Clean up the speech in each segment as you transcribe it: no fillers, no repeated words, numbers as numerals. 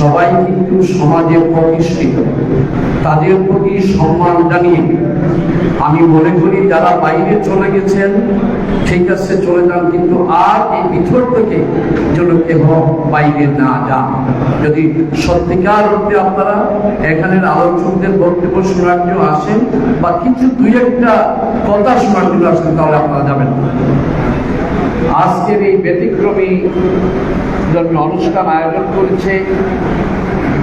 সবাই কিন্তু সমাজে প্রতিষ্ঠিত, তাদের প্রতি সম্মান জানিয়ে আমি মনে করি যারা বাইরে চলে গেছেন ঠিক আছে চলে যান, কিন্তু আর এই ভিতর থেকে যেন কেহ বাইরে না যান। যদি সত্যিকার অর্থে আপনারা এখানের আলোচকদের বক্তব্য শোনার জন্য আসেন বা কিছু দুই একটা কথা শোনার জন্য আসেন, তাহলে আপনারা যাবেন। আজকের এই ব্যতিক্রমী ধর্মীয় অনুষ্ঠান আয়োজন করেছে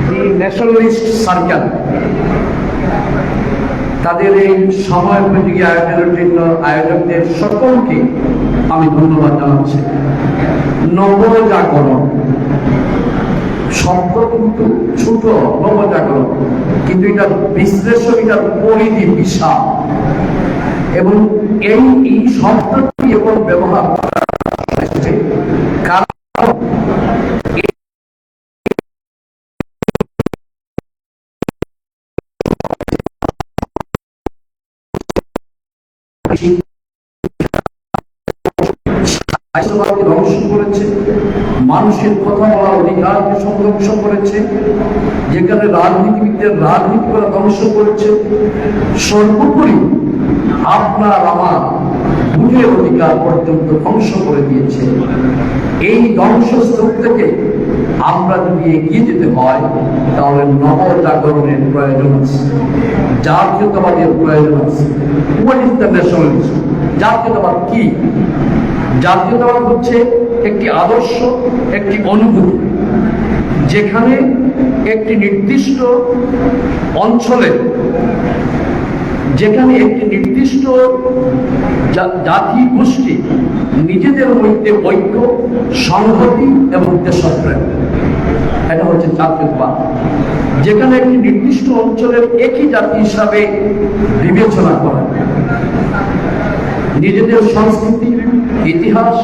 দি ন্যাশনালিস্ট সার্কেল। তাদের এই সময়োপযোগী আয়োজনের জন্য আয়োজকদের সকলকে আমি ধন্যবাদ জানাচ্ছি। নবজাগরণ শব্দ কিন্তু ছোট, নবজাগরণ, কিন্তু এটা বিশ্লেষণ, এটার পরিধি বিশাল এবং এই শব্দটি এবং ব্যবহার কারণ ধ্বংস করেছে, মানুষের কথা বলার অধিকারকে সংরক্ষ করেছে, যেখানে রাজনীতিবিদদের রাজনীতি করা ধ্বংস করেছে, সর্বোপরি আপনার আমার ভোটের অধিকার পর্যন্ত ধ্বংস করে দিয়েছে। এই ধ্বংসস্তূপ থেকে আমরা যদি এগিয়ে যেতে হয় তাহলে নবজাগরণের প্রয়োজন আছে, জাতীয়তাবাদের প্রয়োজন আছে। What is the nationalism? জাতীয়তাবাদ কি? জাতীয়তাবাদ হচ্ছে একটি আদর্শ, একটি অনুভূতি, যেখানে একটি নির্দিষ্ট অঞ্চলে, যেখানে একটি নির্দিষ্ট জাতি গোষ্ঠী নিজেদের মধ্যে ঐক্য, সংহতি এবং দেশপ্রেম, এটা হচ্ছে জাতীয়তাবাদ। যেখানে একটি নির্দিষ্ট অঞ্চলের একই জাতি হিসাবে বিবেচনা করা, নিজেদের সংস্কৃতি, ইতিহাস,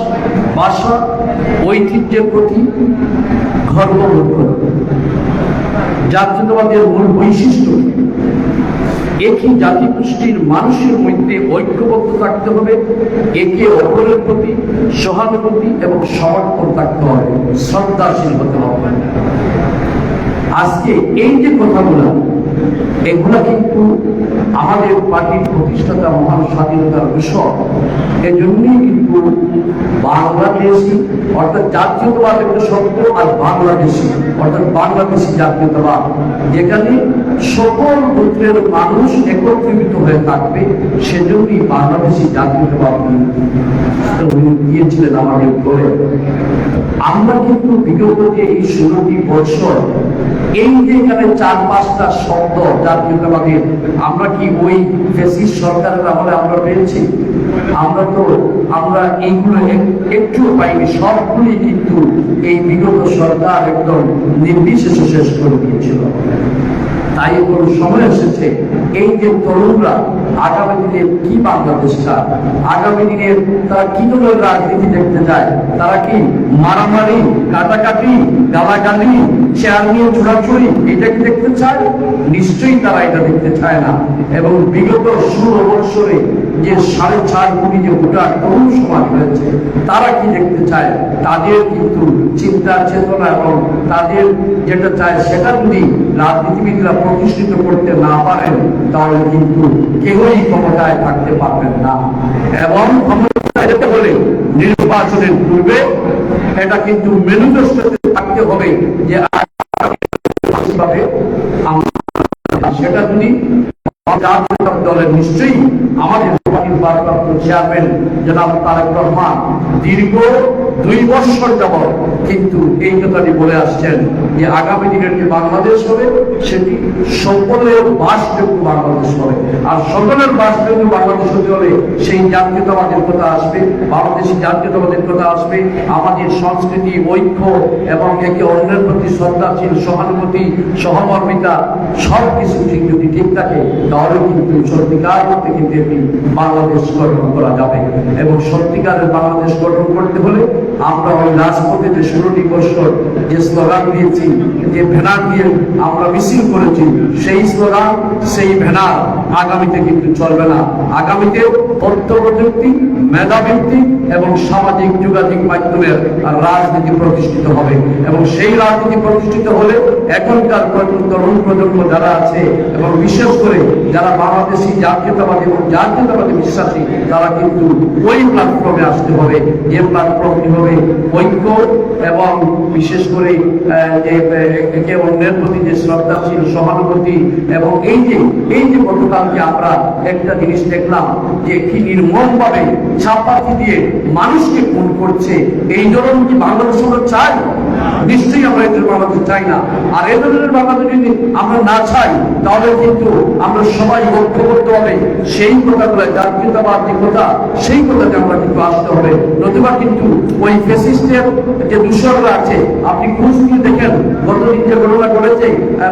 ভাষা, ঐতিহ্যের প্রতি গর্ববোধ করে। জাতীয়তাবাদের মূল বৈশিষ্ট্য একই জাতিগোষ্ঠীর মানুষের মধ্যে ঐক্যবদ্ধ থাকতে হবে, একে অপরের প্রতি সহানুভূতি এবং সমর্থন থাকতে হবে, শ্রদ্ধাশীল হতে হবে। আজকে এই যে কথাগুলো, এগুলা কিন্তু আমাদের পার্টির প্রতিষ্ঠাতা মহান স্বাধীনতার বিষয়। এজন্যই কিন্তু বাংলাদেশি অর্থাৎ জাতীয়তাবাদ একটা শব্দ, আর বাংলাদেশি অর্থাৎ বাংলাদেশি জাতীয়তাবাদ, যেখানে সকল গোত্রের মানুষ একত্রিত হয়ে থাকবে, সেজন্যই বাংলাদেশি জাতীয়তাবাদ দিয়েছিলেন আমাদের করে। আমরা কিন্তু বিগত যে এই 16টি বছর এই যে এখানে 4-5টা শব্দ জাতীয়তাবাদের, আমরা কি ওই ফ্যাসিস্ট সরকারের আমলে আমরা পেয়েছি? আমরা এইগুলো একটু পাইনি, সবগুলি কিন্তু এই বিগত সরকার একদম নির্বিশেষে শেষ করে দিয়েছিল। তাই কোনো সময় এসেছে এই যে তরুণরা আগামী দিনে কি বাংলাদেশ চায়, আগামী দিনের তারা কি ধরনের রাজনীতি দেখতে চায়, তারা কি মারামারি, কাটাকাটি, গালাগালি, চেয়ার নিয়ে ছোড়াছুড়ি, এটা কি দেখতে চায়? নিশ্চয়ই তারা এটা দেখতে চায় না। এবং বিগত 16 বছরে যে 4.5 কোটি যে ভোটার তরুণ সমাজ হয়েছে, তারা কি দেখতে চায়? তাদের কিন্তু চিন্তা চেতনা এবং তাদের যেটা চায় সেটা যদি রাজনীতিবিদরা প্রতিষ্ঠিত করতে না পারেন, তাহলে কিন্তু কেউই ক্ষমতায় থাকতে পারবেন না। এবং ক্ষমতায় যেতে হলে নির্বাচনের পূর্বে এটা কিন্তু ম্যানিফেস্টোতে থাকতে হবে যে সেটা যদি দলের নিশ্চয়ই আমাদের ভারপ্রাপ্ত চেয়ারম্যান জনাব তারেক রহমান দীর্ঘ 2 বছর যাবৎ কিন্তু এই কথাটি বলে আসছেন যে আগামী দিনের যে বাংলাদেশ হবে সেটি সকলের বাসযোগ্য বাংলাদেশ হবে। আর সকলের বাসযোগ্য বাংলাদেশ হতে হলে সেই জাতীয়তাবাদের কথা আসবে, বাংলাদেশি জাতীয়তাবাদের কথা আসবে, আমাদের সংস্কৃতি, ঐক্য এবং একে অন্যের প্রতি শ্রদ্ধাশীল, সহানুভূতি, সহমর্মিতা সবকিছু ঠিক যদি ঠিক থাকে, তাহলে কিন্তু সত্যিকার করতে কিন্তু একটি বাংলাদেশ গঠন করা যাবে। এবং সত্যিকারের বাংলাদেশ গঠন করতে হলে আমরা ওই রাজপথে যে 16টি বছর যে স্লোগান দিয়েছি, যে ব্যানার দিয়ে আমরা মিছিল করেছি, সেই স্লোগান, সেই ব্যানার আগামীতে কিন্তু চলবে না। আগামীতে তথ্য প্রযুক্তি, মেধাভিত্তিক এবং সামাজিক যোগাযোগ মাধ্যমের রাজনীতি প্রতিষ্ঠিত হবে। এবং সেই রাজনীতি প্রতিষ্ঠিত হলে এখনকার তরুণ প্রজন্ম যারা আছে এবং বিশেষ করে যারা বাংলাদেশি জাতীয়তাবাদী এবং জাতীয়তাবাদী বিশ্বাসী, তারা কিন্তু ওই প্ল্যাটফর্মে আসতে হবে, যে প্ল্যাটফর্মটি হবে ঐক্য এবং বিশেষ করে যে একে অন্যের প্রতি যে শ্রদ্ধাশীল, সহানুভূতি। এবং এই যে গতকালকে আমরা একটা জিনিস দেখলাম যে কি নির্মমভাবে চাপাতি দিয়ে মানুষকে খুন করছে, এই ধরনের কি বাংলাদেশ আমরা চাই? নিশ্চয়ই আমরা এই ধরনের বাংলাদেশ চাই না। আর এই ধরনের বাংলাদেশ যদি আমরা না চাই, তাহলে কিন্তু আমরা সবাই ঐক্যবদ্ধ হবে সেই কথাগুলো, জাতীয়তাবাদ যে কথা, সেই কথাতে আমরা কিন্তু আসতে হবে। নতুবা কিন্তু ওই ফ্যাসিস্টের যে দূষণরা আছে, আপনি খোঁজ নিয়ে দেখেন গতদিন যে ঘটনা ঘটেছে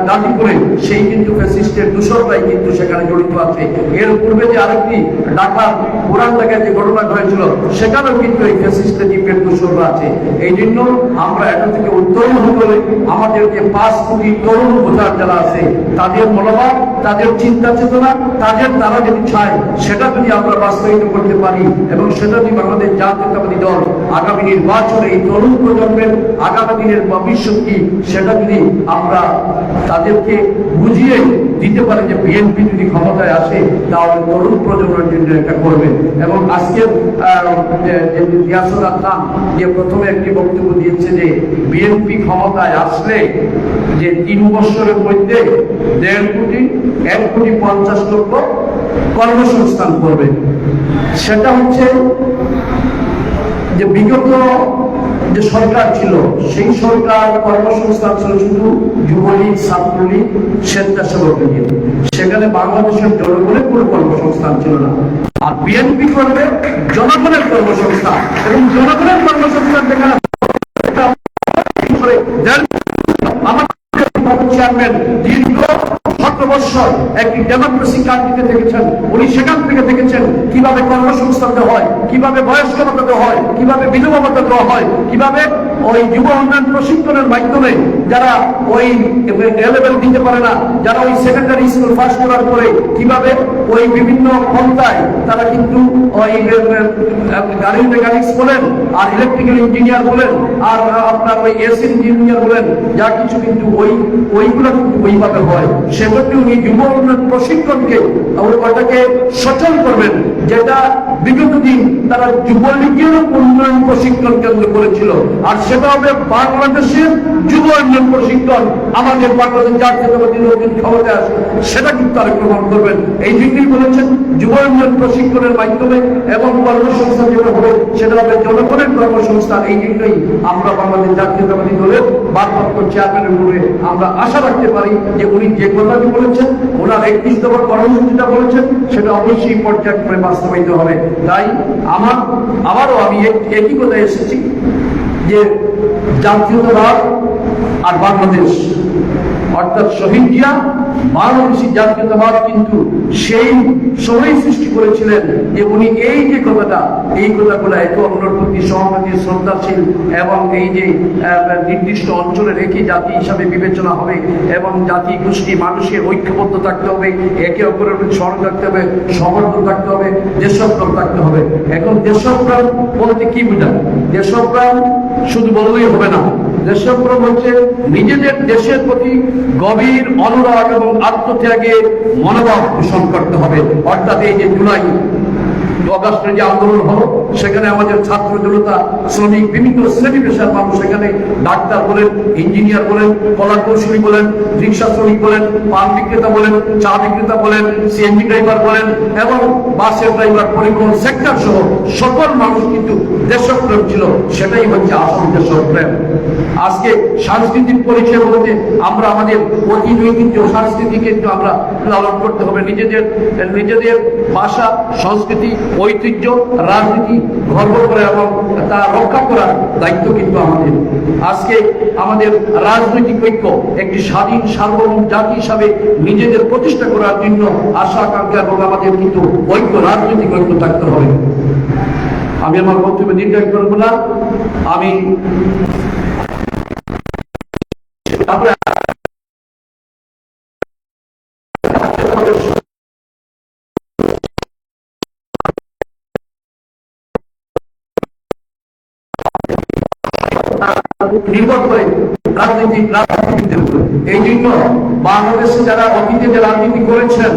গাজীপুরে, সেই কিন্তু ফ্যাসিস্টের দূষণরাই কিন্তু সেখানে জড়িত আছে। এর পূর্বে যে আরেকটি ঢাকা পুরান ঢাকায় যে ঘটনা ঘটেছিল, সেখানেও কিন্তু এই ফ্যাসিস্টের দ্বীপের দূষণরা আছে। এই জন্য আমরা এটা থেকে উত্তরণ হলে আমাদেরকে 5 কোটি তরুণ ভোটার যারা আছে, তাদের মনোভাব, তাদের চিন্তা চেতনা, তাদের তারা যদি চায়, সেটা যদি আমরা বাস্তবায়িত করতে পারি এবং সেটা যদি বাংলাদেশ জাতীয়তাবাদী দল আগামী নির্বাচনে এই তরুণ প্রজন্মের আগামী দিনের ভবিষ্যৎ কি, সেটা যদি আমরা তাদেরকে বুঝিয়ে দিতে পারে যে বিএনপি যদি ক্ষমতায় আসে, তাহলে তরুণ প্রজন্মের জন্য এটা করবে। এবং আজকের ইয়াসুর খান যে প্রথমে একটি বক্তব্য দিয়েছে যে বিএনপি ক্ষমতায় আসলে যে 3 বছরের মধ্যে 1.50 কোটি কর্মসংস্থান করবে। সেটা হচ্ছে যে বিগত যে সরকার ছিল, সেই সরকার কর্মসংস্থান ছিল শুধু যুবলীগ, ছাত্রলীগ, স্বেচ্ছাসেবক লীগ। সেখানে বাংলাদেশের জনগণের কোনো কর্মসংস্থান ছিল না। আর বিএনপি করবে জনগণের কর্মসংস্থান, এবং জনগণের কর্মসংস্থান যেখানে চেয়ারম্যান দীর্ঘ 17 বছর একটি ডেমোক্রেসি কান্ট্রিতে থেকেছেন, উনি সেখান থেকে দেখেছেন কিভাবে কর্মসংস্থান দেওয়া হয়, কিভাবে বয়স্ক ভাতা দেওয়া হয়, কিভাবে বিধবা ভাতা দেওয়া হয়, কিভাবে ওই যুব উন্নয়ন প্রশিক্ষণের মাধ্যমে যারা ওই লেভেল দিতে পারে না, যারা ওই সেকেন্ডারি স্কুল পাস করার পরে কিভাবে ওই বিভিন্ন পন্থায় তারা কিন্তু ওই গাড়ি মেকানিক্স বলেন, আর ইলেকট্রিক্যাল ইঞ্জিনিয়ার বলেন, আর আপনার ওই এসি ইঞ্জিনিয়ার বলেন, যা কিছু কিন্তু ওইগুলো কিন্তু ওইভাবে হয়। সেক্ষেত্রে উনি যুব উন্নয়ন প্রশিক্ষণকে ওটাকে সচল করবেন, যেটা বিগত দিন তারা যুবলীগের উন্নয়ন প্রশিক্ষণ কেন্দ্র করেছিল। আর সেটা হবে বাংলাদেশের যুব উন্নয়ন প্রশিক্ষণ। আমাদের বাংলাদেশ জাতীয়তাবাদী দল ক্ষমতায় আসে, সেটা কিন্তু তারা গ্রহণ করবেন। এই জন্যই বলেছেন যুব উন্নয়ন প্রশিক্ষণের মাধ্যমে এবং কর্মসংস্থান যেটা হবে, সেটা হবে জনগণের কর্মসংস্থান। এই জন্যই আমরা বাংলাদেশ জাতীয়তাবাদী দলের ভারপ্রাপ্ত চেয়ারম্যানের উপরে আমরা আশা রাখতে পারি যে উনি যে কথাটি বলেছেন, ওনার 31 দফার কর্মসূচিটা বলেছেন, সেটা অবশ্যই পর্যায়ক্রমে বাস্তবায়িত হবে। তাই আবারও আমি একই কথায় এসেছি যে জাতীয়তাবাদ আর বাংলাদেশ, অর্থাৎ শহীদ জিয়া বাংলাদেশী জাতীয়তাবাদ কিন্তু সেই সময় সৃষ্টি করেছিলেন যে উনি এই যে কথাটা, এই কথাগুলো এত অন্যের প্রতি সহমতি, শ্রদ্ধাশীল এবং এই যে নির্দিষ্ট অঞ্চলে রেখে জাতি হিসাবে বিবেচনা হবে এবং জাতি গোষ্ঠী মানুষের ঐক্যবদ্ধ থাকতে হবে, একে অপরের প্রতি স্মরণ রাখতে হবে, সমর্থন থাকতে হবে, দেশপ্রাণ থাকতে হবে। এখন দেশপ্রাণ বলতে কি বোঝায়? দেশপ্রাণ শুধু বললেই হবে না। দেশপ্রাণ হচ্ছে নিজেদের দেশের প্রতি গভীর অনুরাগ এবং আত্মত্যাগের মনোভাব পোষণ করতে হবে। অর্থাৎ এই যে জুলাই অগাস্টের যে আন্দোলন হলো, সেখানে আমাদের ছাত্র জনতা, শ্রমিক, বিভিন্ন শ্রেণী পেশার মানুষ, সেখানে ডাক্তার বলেন, ইঞ্জিনিয়ার বলেন, কলা কৌশলী বলেন, রিক্সা শ্রমিক বলেন, পান বিক্রেতা বলেন, চা বিক্রেতা বলেন, সিএনজি ড্রাইভার বলেন এবং বাসের ড্রাইভার, পরিবহন সেক্টর সহ সকল মানুষ কিন্তু দেশপ্রেম ছিল। সেটাই হচ্ছে আসল দেশপ্রেম। আজকে সাংস্কৃতিক পরিচয় বলতে আমরা আমাদের অতীত ঐতিহ্য, সংস্কৃতি কিন্তু আমরা লালন করতে হবে। নিজেদের ভাষা, সংস্কৃতি, ঐতিহ্য, রাজনীতি গর্ব করে এবং তা রক্ষা করার দায়িত্ব কিন্তু আমাদের। আজকে আমাদের রাজনৈতিক ঐক্য একটি স্বাধীন সার্বভৌম জাতি হিসাবে নিজেদের প্রতিষ্ঠা করার জন্য আশা আকাঙ্ক্ষা এবং আমাদের কিন্তু ঐক্য, রাজনৈতিক ঐক্য থাকতে হবে। আমি আমার বক্তব্য দীর্ঘায়িত করব না। আমি নির্ভর করে রাজনীতিবিদদের উপরে। এই জন্য বাংলাদেশে যারা অতীতে যে রাজনীতি করেছেন,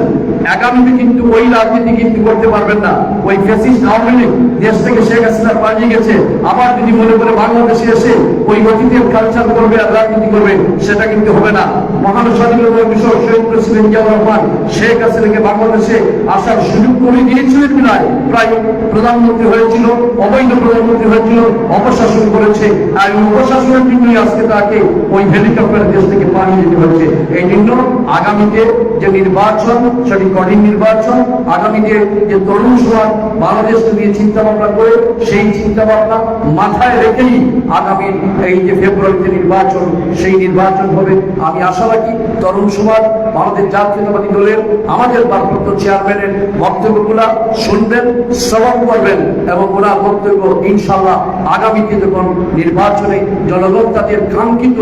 আগামীতে কিন্তু ওই রাজনীতি কিন্তু করতে পারবেন না। ওই ফ্যাসিস্ট আওয়ামী লীগ দেশ থেকে শেখ হাসিনা পালিয়ে গেছে, আবার যদি মনে করে বাংলাদেশে এসে ওই অতীতের কালচার করবে আর রাজনীতি করবে, সেটা কিন্তু হবে না। মহান স্বাধীনতা বিষয় শহীদ প্রেসিডেন্ট জিয়াউর রহমান শেখ হাসিনাকে বাংলাদেশে আসার সুযোগ করে দিয়েছিলেন বিধায় প্রায় প্রধানমন্ত্রী হয়েছিল, অবৈধ প্রধানমন্ত্রী হয়েছিল, অপশাসন করেছে। আর এই অপশাসনের জন্যই আজকে তাকে ওই হেলিকপ্টার দেশ থেকে পালিয়ে যেতে হয়েছে। এই জন্য আগামীতে যে নির্বাচন, সেটি কঠিন নির্বাচন। আগামীতে যে তরুণ সমাজ বাংলাদেশকে নিয়ে চিন্তা ভাবনা করে, সেই চিন্তা ভাবনা মাথায় রেখেই আগামী এই যে ফেব্রুয়ারিতে নির্বাচন, সেই নির্বাচন হবে। আমি আশা রাখি তরুণ সমাজ ভারতের জাতীয়তাবাদী দলের আমাদের ভারপ্রাপ্ত চেয়ারম্যানের বক্তব্যগুলা শুনবেন, শ্রবণ করবেন এবং ওনার বক্তব্য ইনশাল্লাহ আগামীতে যখন নির্বাচনে জনগণ তাদের কাঙ্ক্ষিত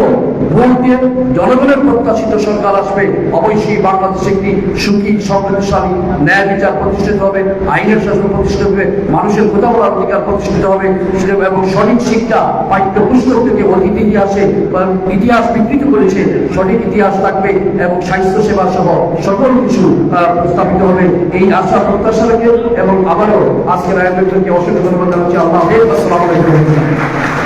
ভোট দিয়ে জনগণের প্রত্যাশিত সরকার আসবে, অবশ্যই বাংলাদেশে একটি সুখী সমৃদ্ধশালী ন্যায় বিচার প্রতিষ্ঠিত হবে, আইনের শাসন প্রতিষ্ঠিত হবে, মানুষের কথা বলার অধিকার প্রতিষ্ঠিত হবে এবং সঠিক শিক্ষা পাঠ্যপুস্তক থেকে অতীত ইতিহাসে ইতিহাস বিকৃত করেছে সঠিক ইতিহাস থাকবে এবং স্বাস্থ্য সেবা সহ সকল কিছু প্রস্তাবিত হবে। এই আশা প্রত্যাশা রেখে এবং আবারও আজকের আয়োজনকে অসংখ্য ধন্যবাদ জানাচ্ছি। আল্লাহ হাফেজ। আসসালামু আলাইকুম।